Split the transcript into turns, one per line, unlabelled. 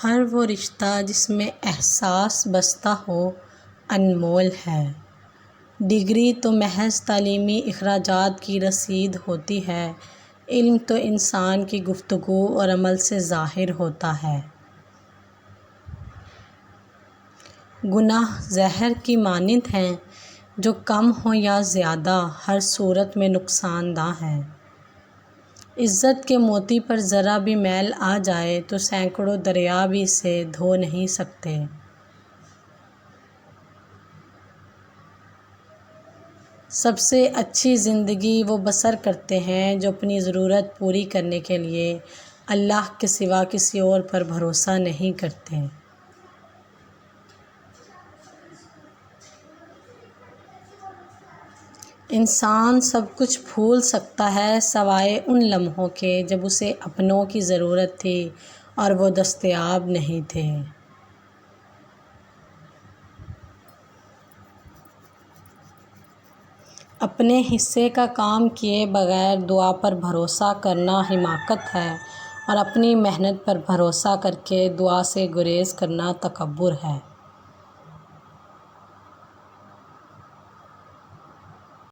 ہر وہ رشتہ جس میں احساس بستہ ہو انمول ہے۔ ڈگری تو محض تعلیمی اخراجات کی رسید ہوتی ہے، علم تو انسان کی گفتگو اور عمل سے ظاہر ہوتا ہے۔ گناہ زہر کی مانند ہیں، جو کم ہوں یا زیادہ ہر صورت میں نقصان دہ ہیں۔ عزت کے موتی پر ذرا بھی میل آ جائے تو سینکڑوں دریا بھی اسے دھو نہیں سکتے۔ سب سے اچھی زندگی وہ بسر کرتے ہیں جو اپنی ضرورت پوری کرنے کے لیے اللہ کے سوا کسی اور پر بھروسہ نہیں کرتے۔ انسان سب کچھ بھول سکتا ہے سوائے ان لمحوں کے جب اسے اپنوں کی ضرورت تھی اور وہ دستیاب نہیں تھے۔ اپنے حصے کا کام کیے بغیر دعا پر بھروسہ کرنا حماقت ہے، اور اپنی محنت پر بھروسہ کر کے دعا سے گریز کرنا تکبر ہے۔